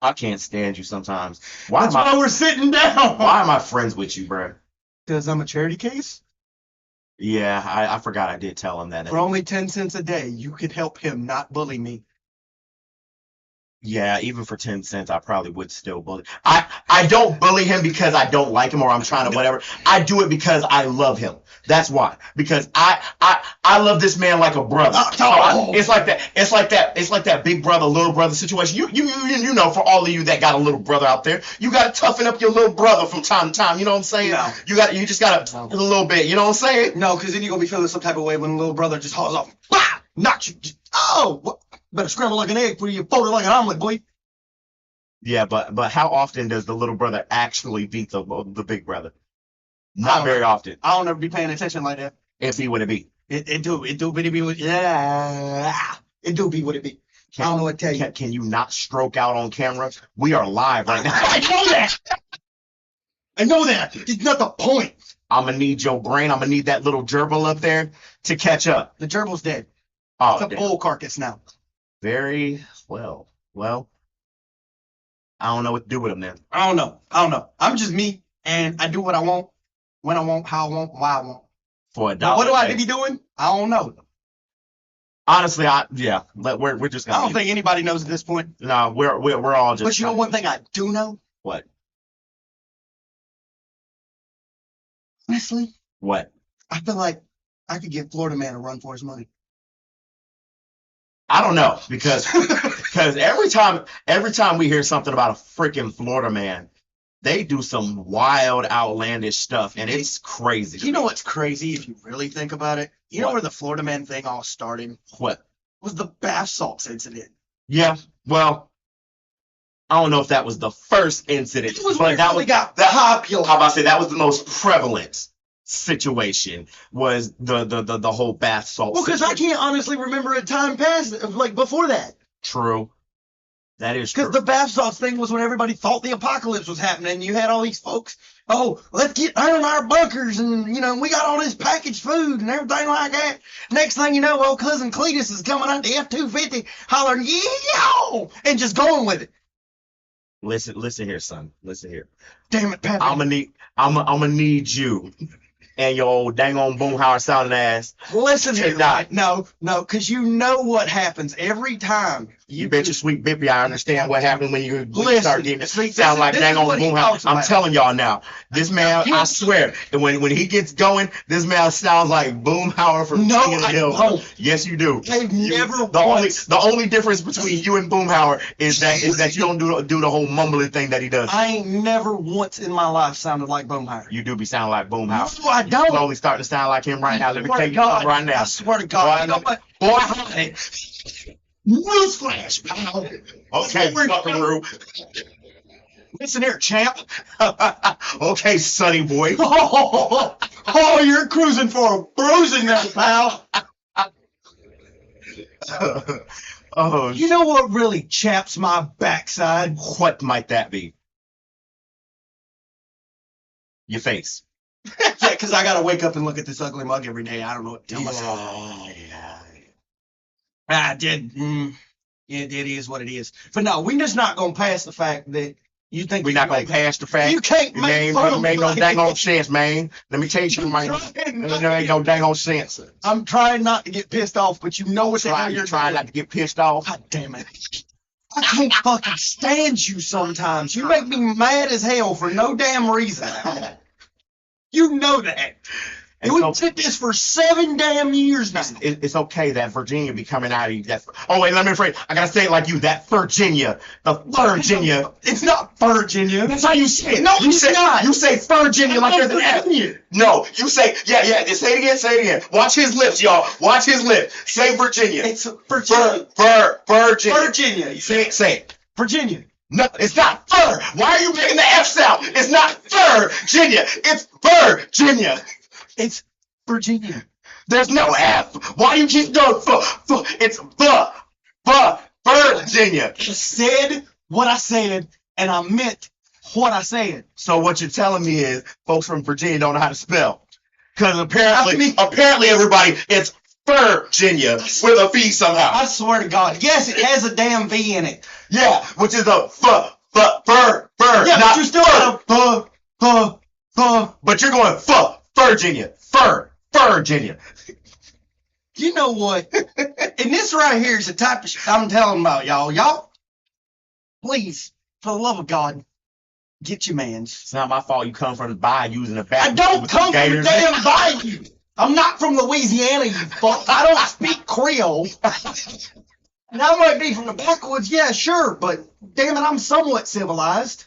I can't stand you sometimes. That's why we're sitting down. Why am I friends with you, bro? Because I'm a charity case. Yeah, I forgot I did tell him that. For only 10 cents a day, you could help him not bully me. Yeah, even for 10 cents, I probably would still bully. I don't bully him because I don't like him or I'm trying to whatever. I do it because I love him. That's why. Because I love this man like a brother. It's like that big brother, little brother situation. You know, for all of you that got a little brother out there, you got to toughen up your little brother from time to time. You know what I'm saying? No. You just got to a little bit. You know what I'm saying? No, because then you're going to be feeling some type of way when the little brother just hauls off. Bah! Knock you. Oh, what? Better scramble like an egg before you fold it like an omelet, boy. Yeah, but how often does the little brother actually beat the big brother? Not very often. I don't ever be paying attention like that. If he would it be. It do be what it do be what it be. I don't know what to tell you. Can you not stroke out on camera? We are live right now. I know that. I know that. It's not the point. I'm gonna need your brain. I'm gonna need that little gerbil up there to catch up. The gerbil's dead. Oh, It's a damn. bull carcass now. Very well. Well, I don't know what to do with him then. I don't know. I'm just me, and I do what I want, when I want, how I want, why I want. For a Now, dollar. what do I a day. be doing? I don't know. Honestly, we're just I gonna. don't think anybody knows at this point. No, we're all just. But you know one thing I do know? What? Honestly, What? I feel like I could give Florida Man a run for his money. I don't know because every time we hear something about a freaking Florida man, they do some wild, outlandish stuff, and it's crazy. You know what's crazy if you really think about it? You know What? where the Florida Man thing all started? What? Was the bath salts incident. Yeah. Well, I don't know if that was the first incident, It was but when it that really was got how popular. about I say that was the most prevalent situation was the whole bath salt. Well, because I situation. can't honestly remember a time past, like before that. True. That is true. Because the bath salts thing was when everybody thought the apocalypse was happening. And you had all these folks, oh, let's get down in our bunkers and, we got all this packaged food and everything like that. Next thing you know, old cousin Cletus is coming out the F-250 hollering, yeah, and just going with it. Listen here, son. Listen here. Damn it, Pappy. I'm gonna need you and your old dang on Boomhauer sounding ass. Listen here. Tonight. No, because you know what happens every time. You bet your sweet bippy I understand what happened when you Listen, start getting it. see, Sound like this dang is on what he Boomhauer. talks I'm about. telling y'all now, this man, I swear, and when he gets going, this man sounds like Boomhauer from No, King of the I Hill. don't. Yes, you do. I've never The only difference between you and Boomhauer is that you don't do the whole mumbling thing that he does. I ain't never once in my life sounded like Boomhauer. You do be sounding like Boomhauer. No, I don't. Slowly starting to sound like him right now. Let me Swear tell to you something God, right now. I swear to God. You know what? Boy, honey. Newsflash, pal. Okay, Buckaroo. Listen here, champ. Okay, sonny boy. Oh, you're cruising for a bruising now, pal. Oh, You know what really chaps my backside? what might that be? Your face. Yeah, because I got to wake up and look at this ugly mug every day. I don't know what to tell myself. Yeah. It is what it is. But no, we're just not going to pass the fact that you think We're not going to pass the fact. You can't It make ain't, fun it of ain't no me. dang on sense, man. Let me tell you something, man. There ain't no dang on sense. I'm trying not to get pissed off, but you know what the hell You're trying not to get pissed off. God damn it. I can't fucking stand you sometimes. You make me mad as hell for no damn reason. You know that. And we did this for 7 damn years now. It's okay that Virginia be coming out of you. Oh, wait, let me rephrase. I gotta say it like you. That Virginia. The Virginia. It's not Virginia. That's how you say it. No, you it's say, not. You say Virginia like there's an F. Virginia. No, you say, yeah. Say it again, say it again. Watch his lips, y'all. Watch his lips. Say Virginia. It's Virginia. Virginia. Virginia. Say it. Virginia. No, it's not fur. Why are you making the F sound? It's not Virginia. It's Virginia. It's Virginia. There's no F. Why do you keep going? It's Virginia. I said what I said, and I meant what I said. So what you're telling me is folks from Virginia don't know how to spell. Because apparently everybody, it's Virginia with a V somehow. I swear to God. Yes, it has a damn V in it. Yeah, which is a fur. Yeah, but you still got a But you're going Virginia. Virginia. You know what? And this right here is the type of shit I'm telling about, y'all. Y'all, please, for the love of God, get your mans. It's not my fault you come from the bayou using a I bat. don't come from the damn bayou. I'm not from Louisiana, you fuck. I don't speak Creole. And I might be from the backwoods, yeah, sure, but damn it, I'm somewhat civilized.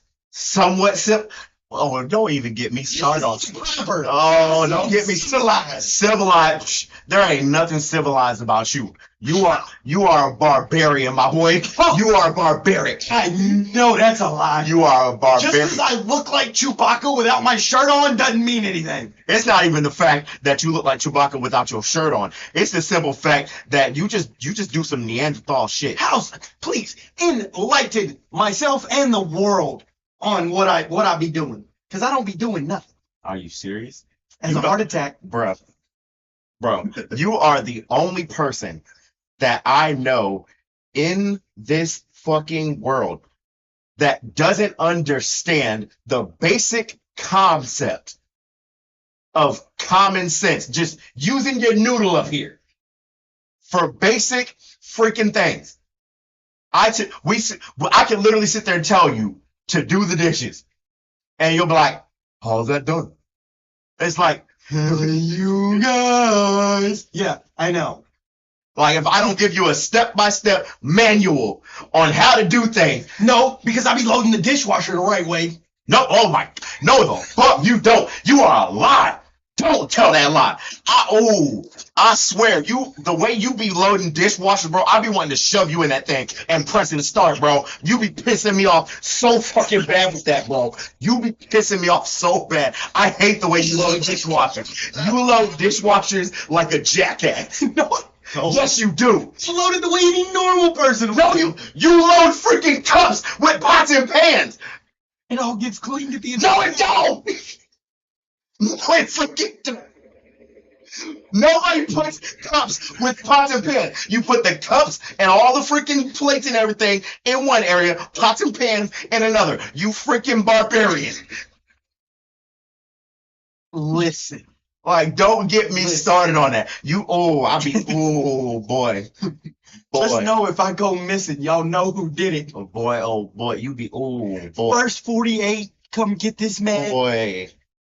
Oh, don't even get me started on. Proper. Oh, don't get me civilized. There ain't nothing civilized about you. You are a barbarian, my boy. You are barbaric. I know that's a lie. You are a Just barbarian. because I look like Chewbacca without my shirt on doesn't mean anything. It's not even the fact that you look like Chewbacca without your shirt on. It's the simple fact that you just do some Neanderthal shit. House, please enlighten myself and the world on what I be doing, because I don't be doing nothing. Are you serious? As a heart attack. Bro, you are the only person that I know in this fucking world that doesn't understand the basic concept of common sense. Just using your noodle up here. for basic freaking things. I can literally sit there and tell you to do the dishes, and you'll be like, "How's that done?" It's like, you guys. Yeah, I know. Like, if I don't give you a step-by-step manual on how to do things. No, because I be loading the dishwasher the right way. No, oh my, no the fuck you don't. You are a lie. Don't tell that lie. I swear, the way you be loading dishwashers, bro, I be wanting to shove you in that thing and pressing the start, bro. You be pissing me off so fucking bad with that, bro. You be pissing me off so bad. I hate the way you load dishwashers. You load dishwashers like a jackass. No. Yes, you do. You load it the way any normal person would. No, you load freaking cups with pots and pans. It all gets cleaned at the end. No, it don't. No, it freaking don't. Nobody puts cups with pots and pans. You put the cups and all the freaking plates and everything in one area, pots and pans in another. You freaking barbarian. Listen. Like, don't get me started on that. Boy. Just know if I go missing, y'all know who did it. Oh boy, you be, boy. First 48, come get this man. Boy.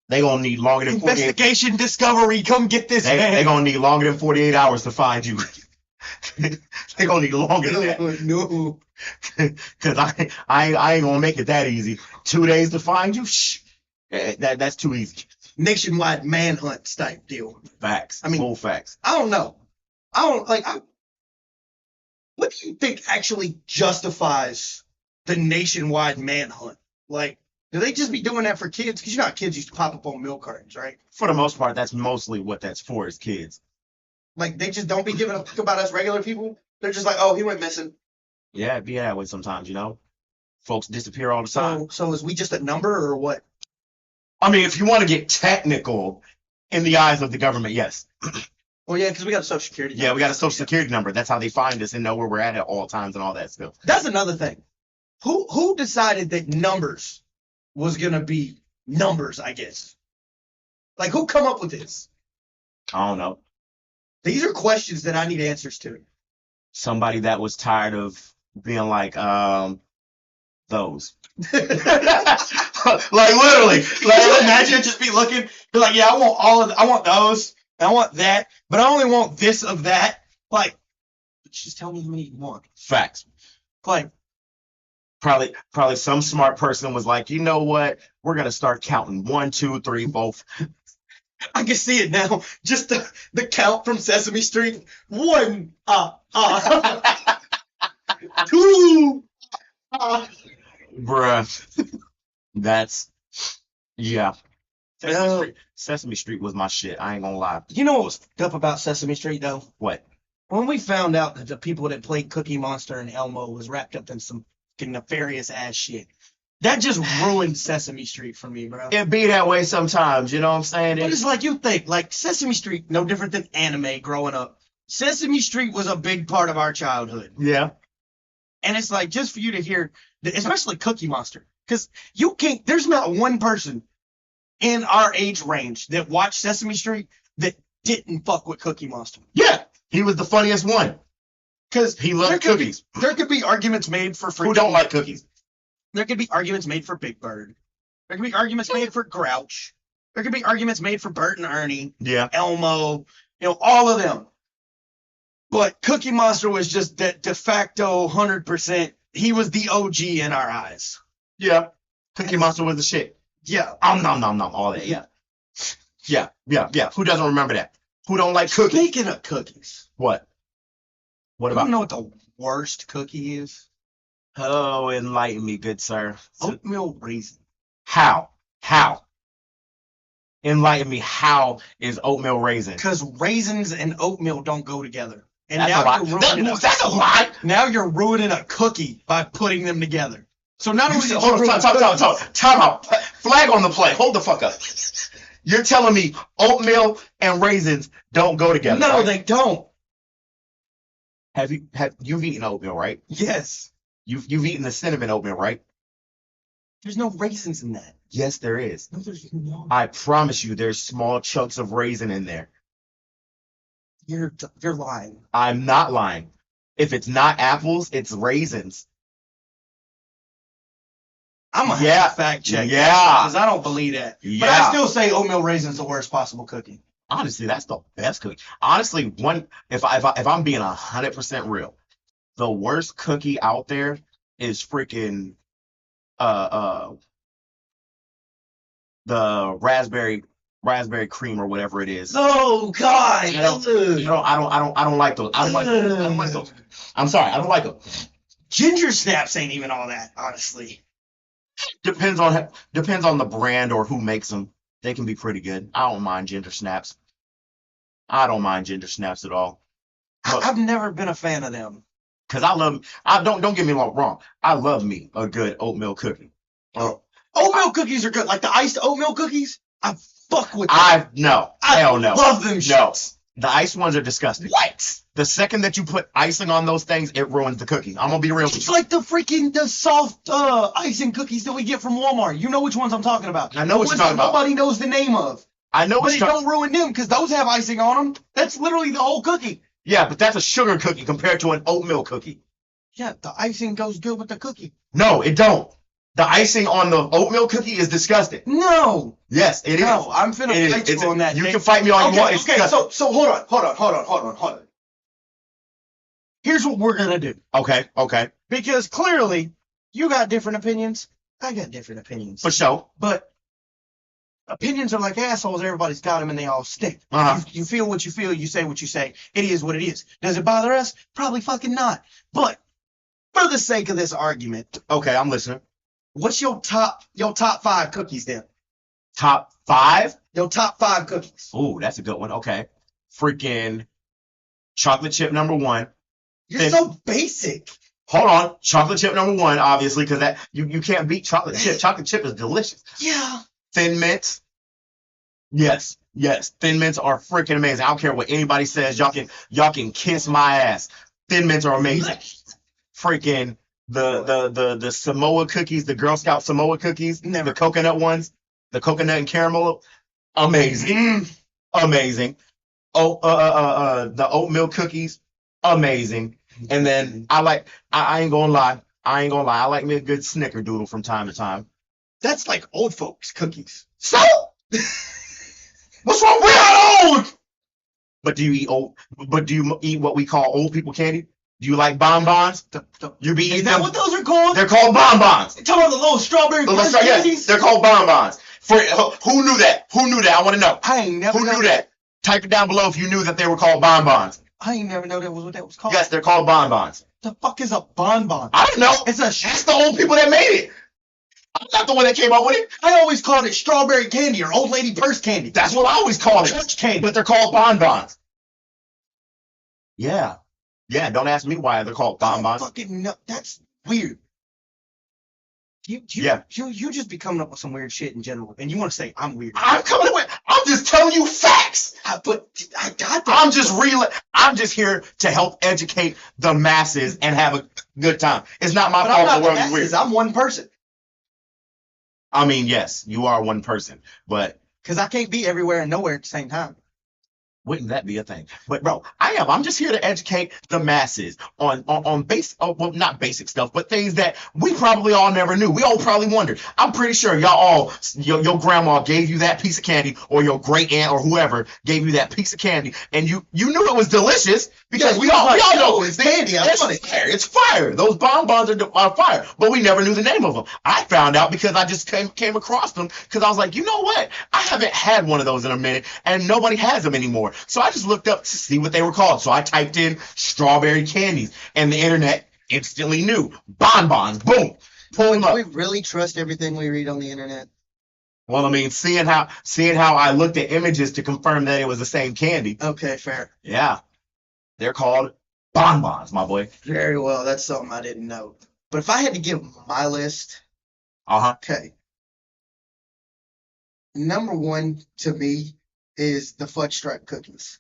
They gonna need longer than 48. Investigation Discovery, come get this man. They gonna need longer than 48 hours to find you. They gonna need longer than that. No. Cause I ain't gonna make it that easy. 2 days to find you? Shh. That's too easy. Nationwide manhunt type deal. Facts. I mean, full facts. I don't know. What do you think actually justifies the nationwide manhunt? Like, do they just be doing that for kids? Because you know how kids used to pop up on milk cartons, right? For the most part, that's mostly what that's for is kids. Like, they just don't be giving a fuck about us regular people? They're just like, oh, he went missing. Yeah, it'd be that way sometimes, Folks disappear all the time. So is we just a number or what? I mean, if you want to get technical in the eyes of the government, yes. Well, yeah, because we got a social security number. Yeah, we got a social security number. That's how they find us and know where we're at all times and all that stuff. That's another thing. Who decided that numbers was going to be numbers, I guess? Like, who come up with this? I don't know. These are questions that I need answers to. Somebody that was tired of being like, those. Like, literally. Like, imagine just be looking, be like, yeah, I want those, and I want that, but I only want this of that. Like, just tell me how many you want. Facts. Like, probably some smart person was like, you know what? We're gonna start counting 1, 2, 3, 4. I can see it now. Just the count from Sesame Street. 1, 2. Bruh. That's, yeah. Sesame Street was my shit. I ain't gonna lie. You know what was fucked up about Sesame Street, though? What? When we found out that the people that played Cookie Monster and Elmo was wrapped up in some fucking nefarious ass shit, that just ruined Sesame Street for me, bro. It be that way sometimes, you know what I'm saying? But it's like you think, like Sesame Street, no different than anime growing up. Sesame Street was a big part of our childhood. Yeah. And it's like, just for you to hear, especially Cookie Monster, because you can't, there's not one person in our age range that watched Sesame Street that didn't fuck with Cookie Monster. Yeah. He was the funniest one. Because he loved cookies. There could be arguments made for who don't like cookies. There could be arguments made for Big Bird. There could be arguments made for Grouch. There could be arguments made for Bert and Ernie. Yeah. Elmo. All of them. But Cookie Monster was just de facto 100%. He was the OG in our eyes. Yeah. Cookie Monster was the shit. Yeah. Nom, all that. Yeah. Yeah. Who doesn't remember that? Who don't like cookies? Speaking of cookies. What? What about? You know what the worst cookie is? Oh, enlighten me, good sir. Oatmeal raisin. How? Enlighten me. How is oatmeal raisin? Because raisins and oatmeal don't go together. And that's now that's a lie. Now you're ruining a cookie by putting them together. So not only time out. Flag on the play. Hold the fuck up. You're telling me oatmeal and raisins don't go together? No, right? They don't. You've eaten oatmeal, right? Yes. You've eaten the cinnamon oatmeal, right? There's no raisins in that. Yes, there is. No, there's not. I promise you, there's small chunks of raisin in there. You're lying. I'm not lying. If it's not apples, it's raisins. I'm gonna Yeah. have to fact check Yeah. because I don't believe that. But I Yeah. still say oatmeal raisin's the worst possible cookie. Honestly, that's the best cookie. Honestly, if I'm being 100% real, the worst cookie out there is freaking uh the raspberry cream or whatever it is. Oh God! I don't like those. I don't like those. I'm sorry, I don't like them. Ginger snaps ain't even all that, honestly. Depends on the brand or who makes them. They can be pretty good. I don't mind ginger snaps. I don't mind ginger snaps at all. I've never been a fan of them. Cause don't get me wrong. I love me a good oatmeal cookie. Oatmeal cookies are good. Like the iced oatmeal cookies, I fuck with them. Hell no. Love them No. shits. The iced ones are disgusting. What? The second that you put icing on those things, it ruins the cookie. I'm gonna be real with It's you. like the soft icing cookies that we get from Walmart. You know which ones I'm talking about. I know what The you're ones talking that about. Nobody knows the name of. I know But what it you're talking. don't ruin them because those have icing on them. That's literally the whole cookie. Yeah, but that's a sugar cookie compared to an oatmeal cookie. Yeah, the icing goes good with the cookie. No, it don't. The icing on the oatmeal cookie is disgusting. No. Yes, it is. No, I'm finna It is. fight you on that. You Nick. can fight me all you want. It's Okay, disgusting. so hold on. Here's what we're gonna do. Okay. Because clearly you got different opinions. I got different opinions. For sure. But opinions are like assholes. Everybody's got them and they all stink. Uh-huh. You feel what you feel. You say what you say. It is what it is. Does it bother us? Probably fucking not. But for the sake of this argument, Okay, I'm listening. what's your top 5 cookies then? Top 5? Your top 5 cookies. Ooh, that's a good one. Okay. Freaking chocolate chip number 1. You're Then- so basic. Hold on. Chocolate chip number 1, obviously, because that you can't beat chocolate chip. Chocolate chip is delicious. Yeah. Thin mints. Yes. Thin mints are freaking amazing. I don't care what anybody says. Y'all can kiss my ass. Thin mints are amazing. Freaking the Samoa cookies, the Girl Scout Samoa cookies, Never. the coconut ones, the coconut and caramel, amazing. Amazing. The oatmeal cookies, amazing. And then I ain't gonna lie. I like me a good snickerdoodle from time to time. That's like old folks cookies. So what's wrong? We're not old. But do you eat what we call old people candy? Do you like bonbons? You be Is eating that them? what those are called? They're called bonbons. You talking about the little strawberry Yes, candies? they're called bonbons. Who knew that? I want to know. I ain't never Who know knew that? Type it down below if you knew that they were called bonbons. I ain't never know that was what that was called. Yes, they're called bonbons. The fuck is a bonbon? I don't know. It's a That's the old people that made it. I'm not the one that came up with it. I always called it strawberry candy or old lady purse candy. That's what I always called it. Church candy. But they're called bonbons. Yeah. Don't ask me why they're called bonbons. Fucking no, that's weird. You just be coming up with some weird shit in general, and you want to say I'm weird. I'm just telling you facts. But I got that. I'm just here to help educate the masses and have a good time. It's not my But I'm fault not the the world is weird. masses. I'm one person. I mean, yes, you are one person, but Because I can't be everywhere and nowhere at the same time. wouldn't that be a thing? But bro, I'm just here to educate the masses on not basic stuff, but things that we probably all never knew. We all probably wondered. I'm pretty sure your grandma gave you that piece of candy, or your great aunt or whoever gave you that piece of candy, and you knew it was delicious because we all know it's candy. I want it. It's fire. Those bonbons are fire, but we never knew the name of them. I found out because I just came across them because I was like, you know what? I haven't had one of those in a minute, and nobody has them anymore. So I just looked up to see what they were called. So I typed in strawberry candies, and the internet instantly knew bonbons. Boom, pull them Do up. we really trust everything we read on the internet? Well, I mean, seeing how I looked at images to confirm that it was the same candy. Okay, fair. Yeah, they're called bonbons, my boy. Very well. That's something I didn't know. But if I had to give my list, okay. Number 1 to me is the fudge stripe cookies.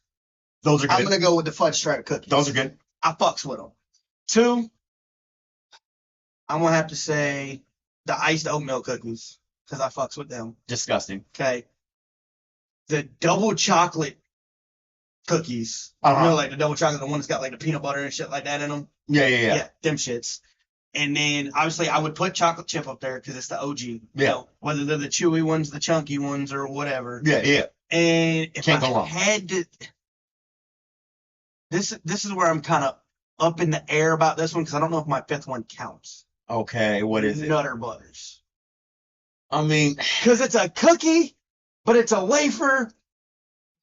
Those are I'm good. gonna go with the fudge stripe cookies. Those are good. I fucks with them. 2, I'm gonna have to say the iced oatmeal cookies because I fucks with them. Disgusting. Okay. The double chocolate cookies. Uh-huh. You know, like the double chocolate, the one that's got like the peanut butter and shit like that in them. Yeah. Yeah, them shits. And then obviously I would put chocolate chip up there because it's the OG. You know, whether they're the chewy ones, the chunky ones, or whatever. Yeah. And if Can't go I wrong. had to, this is where I'm kind of up in the air about this one because I don't know if my fifth one counts. Okay, what is it? Nutter Butters. I mean, Because it's a cookie, but it's a wafer,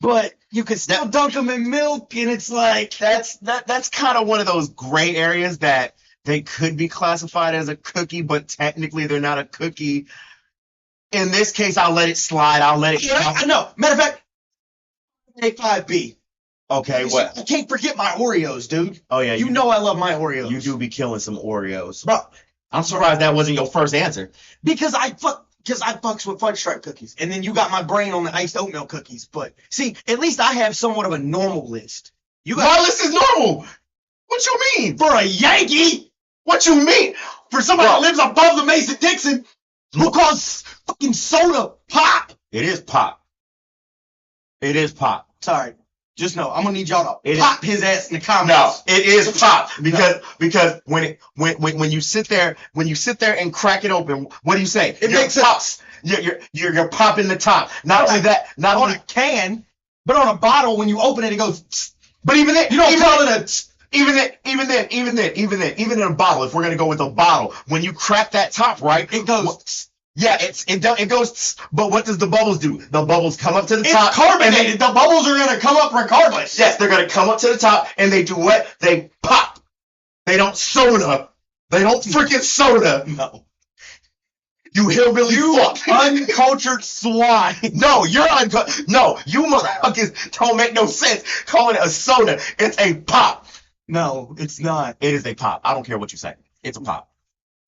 but you can still dunk them in milk, and it's like that's kind of one of those gray areas that they could be classified as a cookie, but technically they're not a cookie. In this case, I'll let it slide. I'll let it. I know. Matter of fact, A5B. Okay, what? I can't forget my Oreos, dude. Oh yeah, you know I love my Oreos. You do be killing some Oreos, bro. I'm surprised that wasn't your first answer. Because I fucks with fudge stripe cookies, and then you got my brain on the iced oatmeal cookies. But see, at least I have somewhat of a normal list. My list is normal. What you mean? For a Yankee? What you mean? For somebody that lives above the Mason-Dixon, who calls fucking soda pop? It is pop. It is pop. Sorry. Just know, I'm gonna need y'all to pop his ass in the comments. No, it is pop because when you sit there and crack it open, what do you say? It makes pops. You're popping the top. Not only that, not on only a can, but on a bottle when you open it, it goes. Tss. But even then, you don't call it a. Tss. Even in a bottle, if we're gonna go with a bottle, when you crack that top, right, it goes. Yeah, it goes. But what does the bubbles do? The bubbles come up to the top. It's carbonated. The bubbles are gonna come up regardless. Yes, they're gonna come up to the top, and they do what? They pop. They don't soda. They don't freaking soda. No. You hillbilly fuck. Uncultured swine. No, you're No, you motherfuckers don't make no sense calling it a soda. It's a pop. No, it's not. It is a pop. I don't care what you say. It's a pop.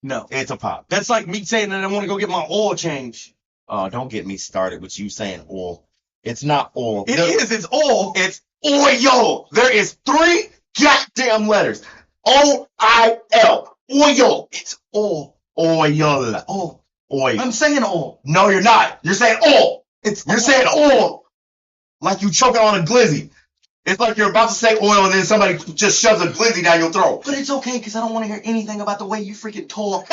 No. It's a pop. That's like me saying that I want to go get my oil change. Oh, don't get me started with you saying oil. It's not oil. It is. It's oil. It's oil. There is 3 goddamn letters. O-I-L. Oil. It's oil. Oil. Oil. Oil. I'm saying oil. No, you're not. You're saying oil. You're saying oil. Like you choking on a glizzy. It's like you're about to say oil and then somebody just shoves a glizzy down your throat. But it's okay because I don't want to hear anything about the way you freaking talk.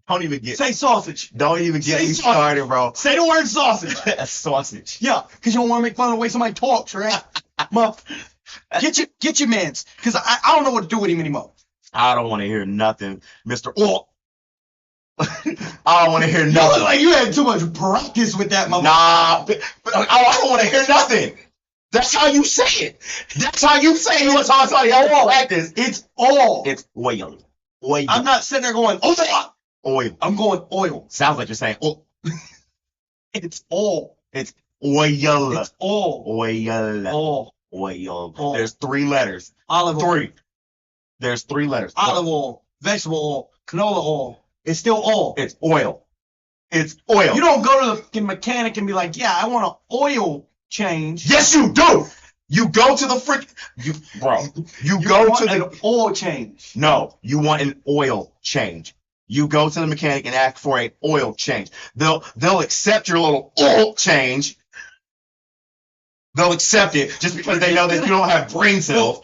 Don't even get. Say sausage. Don't even get me started, bro. Say the word sausage. Sausage. Yeah, because you don't want to make fun of the way somebody talks, right? Get your mans, because I don't know what to do with him anymore. I don't want to hear nothing, Mr. Oil. I don't want to hear nothing. You look like you had too much practice with that, mother. Nah, but I don't want to hear nothing. That's how you say it. That's how you say it. You want to talk somebody else like this? It's oil. It's oil. Oil. I'm not sitting there going, oil. I'm going oil. Sounds like you're saying oil. It's oil. It's oil. It's oil. Oil. Oil. Oil. There's 3 letters. Olive oil. 3. There's 3 letters. Olive oil. Vegetable oil. Canola oil. It's still oil. It's oil. It's oil. You don't go to the fucking mechanic and be like, yeah, I want an oil change. Yes, you do. You go to the You go to an oil change. No, you want an oil change. You go to the mechanic and ask for an oil change. They'll accept your little oil change. They'll accept it just because they know that you don't have brain cells.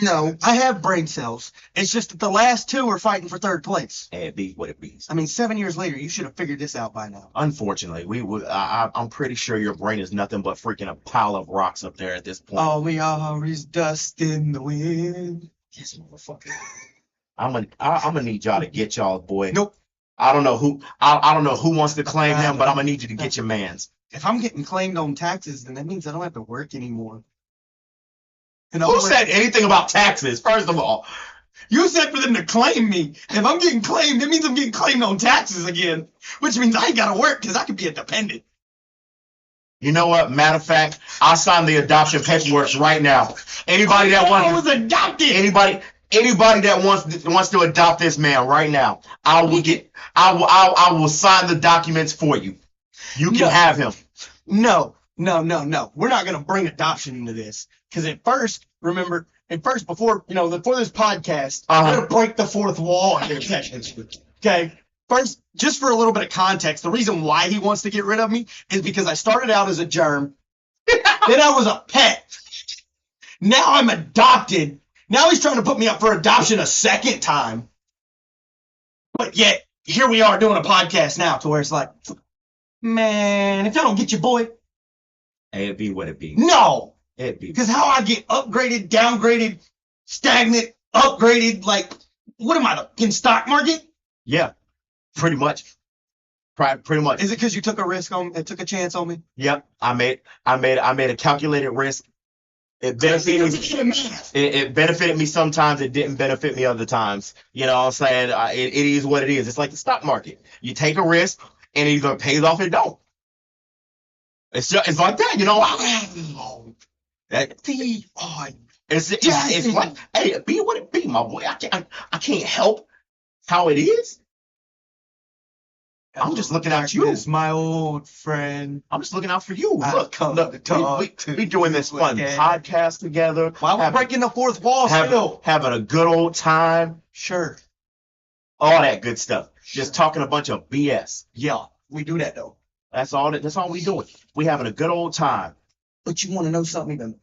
No, I have brain cells. It's just that the last 2 are fighting for 3rd place. It be what it be. I mean, 7 years later, you should have figured this out by now. Unfortunately, I'm pretty sure your brain is nothing but freaking a pile of rocks up there at this point. All we are is dust in the wind. Yes, motherfucker. I'm gonna need y'all to get y'all, boy. Nope. I don't know who wants to claim him, but I'm gonna need you to get your mans. If I'm getting claimed on taxes, then that means I don't have to work anymore. And Who said anything about taxes? First of all, you said for them to claim me. If I'm getting claimed, that means I'm getting claimed on taxes again, which means I ain't gotta work because I could be a dependent. You know what? Matter of fact, I'll sign the adoption paperwork right now. Anybody that wants, I was adopted. Anybody that wants to adopt this man right now, I will sign the documents for you. You can have him. No. We're not gonna bring adoption into this because before this podcast, I'm gonna break the 4th wall here. Okay. First, just for a little bit of context, the reason why he wants to get rid of me is because I started out as a germ, then I was a pet, Now I'm adopted. Now he's trying to put me up for adoption a second time. But yet, here we are doing a podcast now to where it's like, man, if y'all don't get your boy. Hey, it be what it be. No. It be. Because how I get upgraded, downgraded, stagnant, upgraded, like, what am I, in stock market? Yeah, pretty much. Pretty much. Is it because you took a risk on it, took a chance on me? Yep, I made a calculated risk. It benefited me. It benefited me sometimes. It didn't benefit me other times. You know what I'm saying? It is what it is. It's like the stock market. You take a risk, and it either pays off or it don't. It's like that, you know. It's like, hey, it be what it be, my boy. I can't help how it is. I'm just looking out for you. It's my old friend. I'm just looking out for you. Look, we doing this fun podcast together. While we're breaking the fourth wall still. Having a good old time. Sure. All that good stuff. Just talking a bunch of BS. Yeah, we do that though. That's all we doing. We having a good old time. But you want to know something even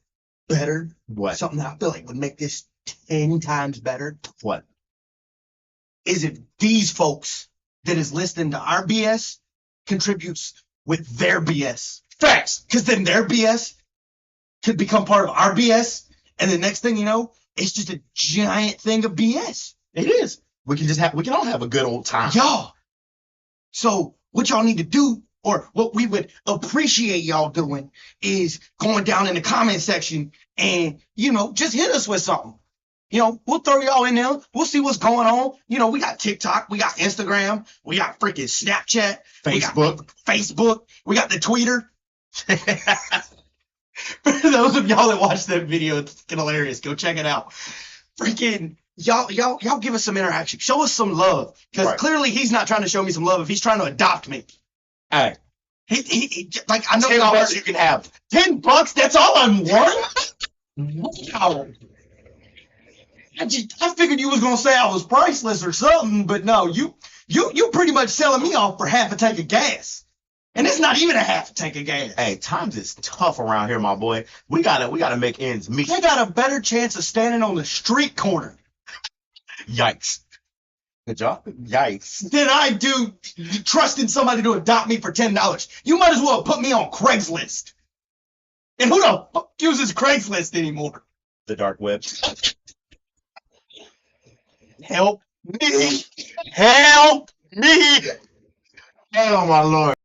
better? What? Something that I feel like would make this 10 times better? What? Is if these folks that is listening to our BS contributes with their BS. Facts. Because then their BS could become part of our BS. And the next thing you know, it's just a giant thing of BS. It is. We can all have a good old time. Y'all. So what y'all need to do, or what we would appreciate y'all doing, is going down in the comment section and, just hit us with something. We'll throw y'all in there. We'll see what's going on. We got TikTok. We got Instagram. We got freaking Snapchat. Facebook. We got the Tweeter. For those of y'all that watched that video, it's hilarious. Go check it out. Freaking y'all give us some interaction. Show us some love. Because clearly he's not trying to show me some love if he's trying to adopt me. Hey. He like, I know $10 you can have. $10, that's all I'm worth? Wow. I figured you was gonna say I was priceless or something, but no, you pretty much selling me off for half a tank of gas, and it's not even a half a tank of gas. Hey, times is tough around here, my boy. We gotta make ends meet. I got a better chance of standing on the street corner. Yikes! Good job. Yikes! Than I do trusting somebody to adopt me for $10. You might as well put me on Craigslist. And who the fuck uses Craigslist anymore? The dark web. Help me. Help me. Oh, my Lord.